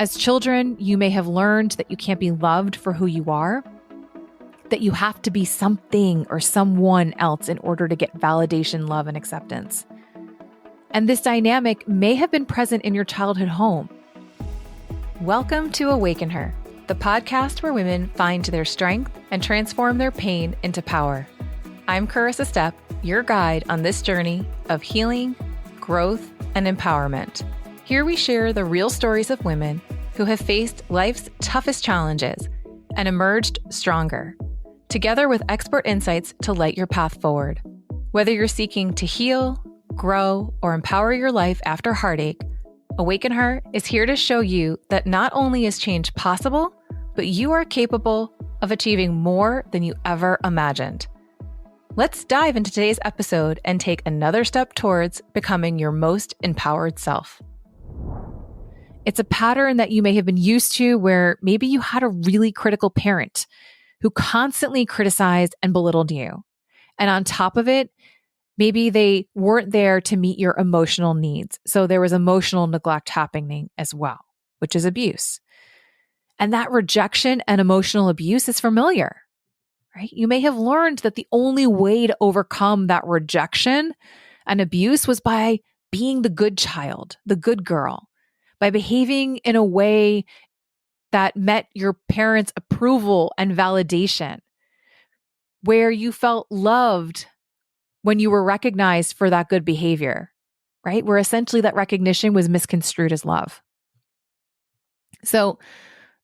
As children, you may have learned that you can't be loved for who you are, that you have to be something or someone else in order to get validation, love, and acceptance. And this dynamic may have been present in your childhood home. Welcome to Awaken Her, the podcast where women find their strength and transform their pain into power. I'm Carissa Stepp, your guide on this journey of healing, growth, and empowerment. Here we share the real stories of women who have faced life's toughest challenges and emerged stronger, together with expert insights to light your path forward. Whether you're seeking to heal, grow, or empower your life after heartache, Awaken Her is here to show you that not only is change possible, but you are capable of achieving more than you ever imagined. Let's dive into today's episode and take another step towards becoming your most empowered self. It's a pattern that you may have been used to where maybe you had a really critical parent who constantly criticized and belittled you. And on top of it, maybe they weren't there to meet your emotional needs. So there was emotional neglect happening as well, which is abuse. And that rejection and emotional abuse is familiar, right? You may have learned that the only way to overcome that rejection and abuse was by being the good child, the good girl, by behaving in a way that met your parents' approval and validation, where you felt loved when you were recognized for that good behavior, right? Where essentially that recognition was misconstrued as love. So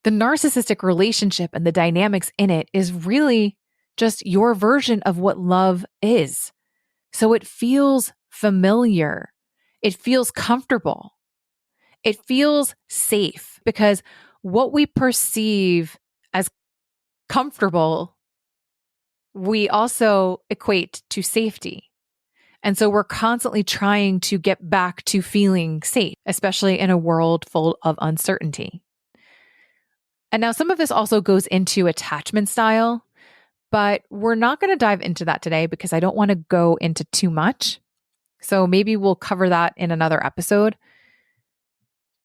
the narcissistic relationship and the dynamics in it is really just your version of what love is. So it feels familiar. It feels comfortable. It feels safe because what we perceive as comfortable, we also equate to safety. And so we're constantly trying to get back to feeling safe, especially in a world full of uncertainty. And now some of this also goes into attachment style, but we're not going to dive into that today because I don't want to go into too much. So maybe we'll cover that in another episode.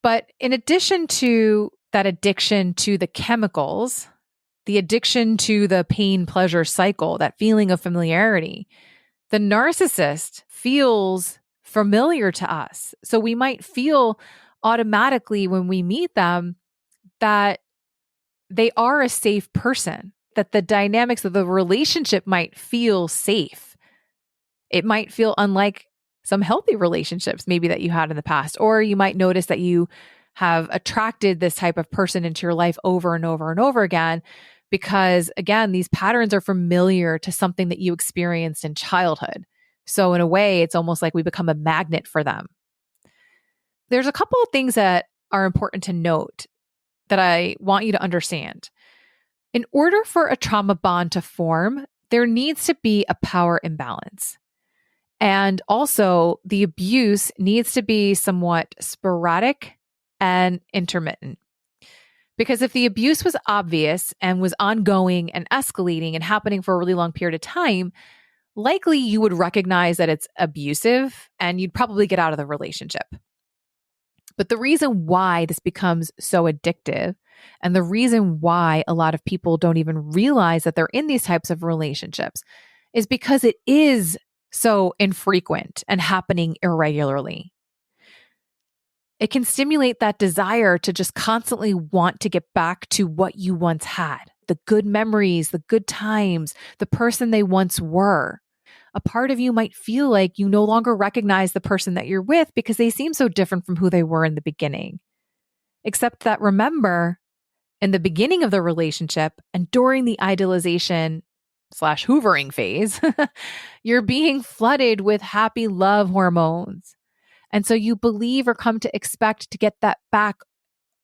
But in addition to that addiction to the chemicals, the addiction to the pain-pleasure cycle, that feeling of familiarity, the narcissist feels familiar to us. So we might feel automatically when we meet them that they are a safe person, that the dynamics of the relationship might feel safe. It might feel unlike some healthy relationships maybe that you had in the past, or you might notice that you have attracted this type of person into your life over and over and over again, because again, these patterns are familiar to something that you experienced in childhood. So in a way, it's almost like we become a magnet for them. There's a couple of things that are important to note that I want you to understand. In order for a trauma bond to form, there needs to be a power imbalance. And also, the abuse needs to be somewhat sporadic and intermittent. Because if the abuse was obvious and was ongoing and escalating and happening for a really long period of time, likely you would recognize that it's abusive and you'd probably get out of the relationship. But the reason why this becomes so addictive and the reason why a lot of people don't even realize that they're in these types of relationships is because it is so infrequent and happening irregularly. It can stimulate that desire to just constantly want to get back to what you once had, the good memories, the good times, the person they once were. A part of you might feel like you no longer recognize the person that you're with because they seem so different from who they were in the beginning. Except that remember, in the beginning of the relationship and during the idealization/hoovering phase, you're being flooded with happy love hormones. And so you believe or come to expect to get that back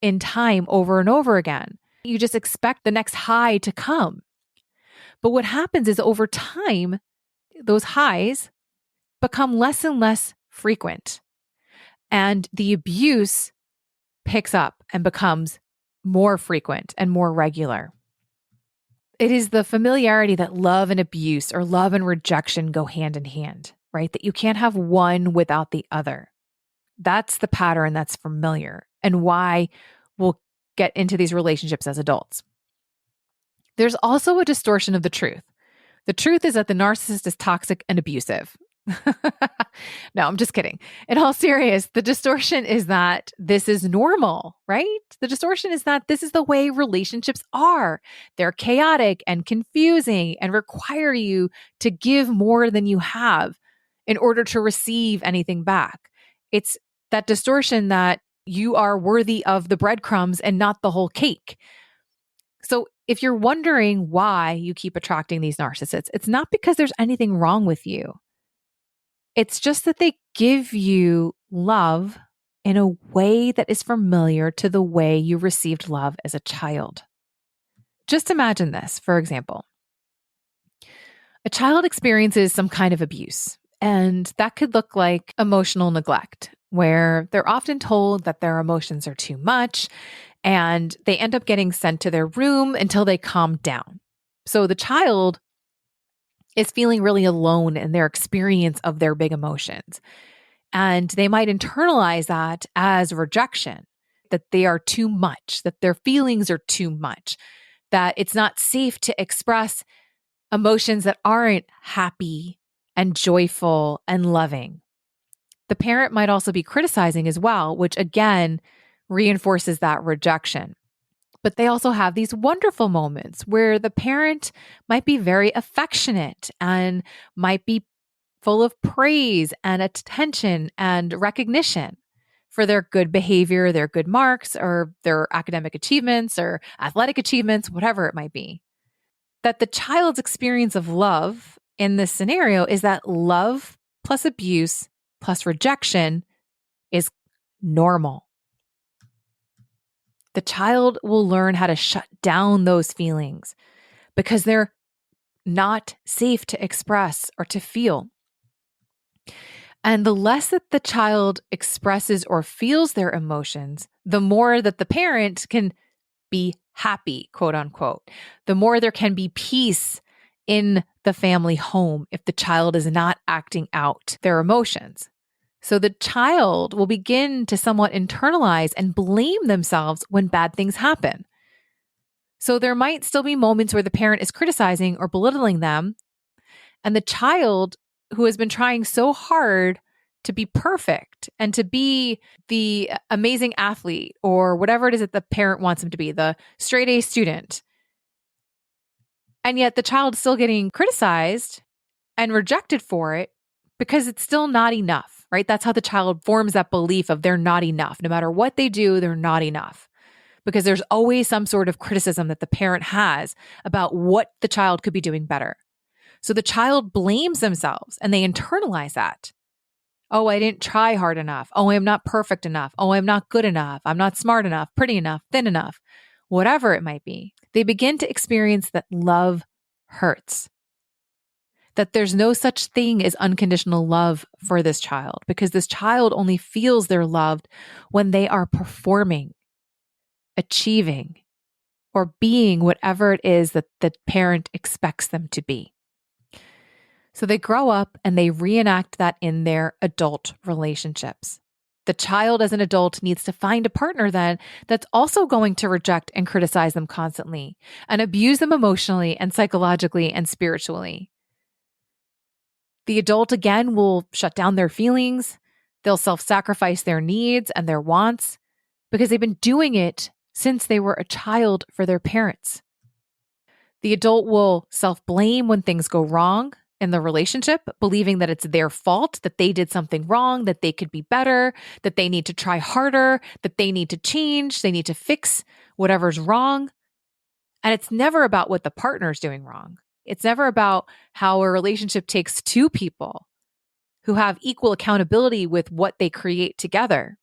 in time over and over again. You just expect the next high to come. But what happens is over time, those highs become less and less frequent. And the abuse picks up and becomes more frequent and more regular. It is the familiarity that love and abuse or love and rejection go hand in hand, right? That you can't have one without the other. That's the pattern that's familiar and why we'll get into these relationships as adults. There's also a distortion of the truth. The truth is that the narcissist is toxic and abusive. No, I'm just kidding. In all seriousness, the distortion is that this is normal, right? The distortion is that this is the way relationships are. They're chaotic and confusing and require you to give more than you have in order to receive anything back. It's that distortion that you are worthy of the breadcrumbs and not the whole cake. So if you're wondering why you keep attracting these narcissists, it's not because there's anything wrong with you. It's just that they give you love in a way that is familiar to the way you received love as a child. Just imagine this, for example. A child experiences some kind of abuse, and that could look like emotional neglect, where they're often told that their emotions are too much, and they end up getting sent to their room until they calm down. So the child is feeling really alone in their experience of their big emotions. And they might internalize that as rejection, that they are too much, that their feelings are too much, that it's not safe to express emotions that aren't happy and joyful and loving. The parent might also be criticizing as well, which again reinforces that rejection. But they also have these wonderful moments where the parent might be very affectionate and might be full of praise and attention and recognition for their good behavior, their good marks, or their academic achievements or athletic achievements, whatever it might be. That the child's experience of love in this scenario is that love plus abuse plus rejection is normal. The child will learn how to shut down those feelings because they're not safe to express or to feel. And the less that the child expresses or feels their emotions, the more that the parent can be happy, quote unquote. The more there can be peace in the family home if the child is not acting out their emotions. So the child will begin to somewhat internalize and blame themselves when bad things happen. So there might still be moments where the parent is criticizing or belittling them, and the child who has been trying so hard to be perfect and to be the amazing athlete or whatever it is that the parent wants them to be, the straight A student. And yet the child is still getting criticized and rejected for it because it's still not enough, right? That's how the child forms that belief of they're not enough. No matter what they do, they're not enough. Because there's always some sort of criticism that the parent has about what the child could be doing better. So the child blames themselves and they internalize that. Oh, I didn't try hard enough. Oh, I'm not perfect enough. Oh, I'm not good enough. I'm not smart enough, pretty enough, thin enough, whatever it might be. They begin to experience that love hurts. That there's no such thing as unconditional love for this child because this child only feels they're loved when they are performing, achieving, or being whatever it is that the parent expects them to be. So they grow up and they reenact that in their adult relationships. The child as an adult needs to find a partner then that's also going to reject and criticize them constantly and abuse them emotionally and psychologically and spiritually. The adult again will shut down their feelings. They'll self-sacrifice their needs and their wants because they've been doing it since they were a child for their parents. The adult will self-blame when things go wrong in the relationship, believing that it's their fault, that they did something wrong, that they could be better, that they need to try harder, that they need to change, they need to fix whatever's wrong. And it's never about what the partner's doing wrong. It's never about how a relationship takes two people who have equal accountability with what they create together.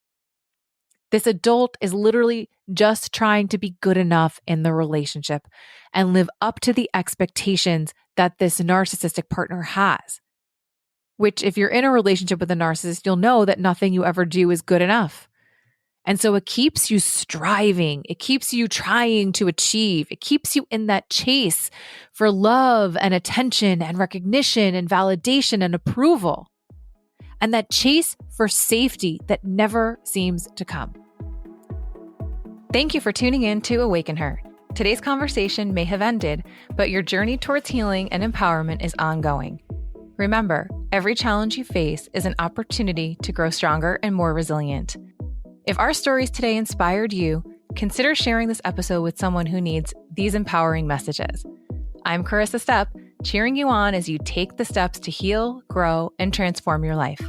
This adult is literally just trying to be good enough in the relationship and live up to the expectations that this narcissistic partner has. Which, if you're in a relationship with a narcissist, you'll know that nothing you ever do is good enough. And so it keeps you striving. It keeps you trying to achieve. It keeps you in that chase for love and attention and recognition and validation and approval. And that chase for safety that never seems to come. Thank you for tuning in to Awaken Her. Today's conversation may have ended, but your journey towards healing and empowerment is ongoing. Remember, every challenge you face is an opportunity to grow stronger and more resilient. If our stories today inspired you, consider sharing this episode with someone who needs these empowering messages. I'm Carissa Stepp, cheering you on as you take the steps to heal, grow, and transform your life.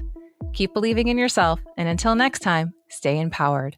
Keep believing in yourself, and until next time, stay empowered.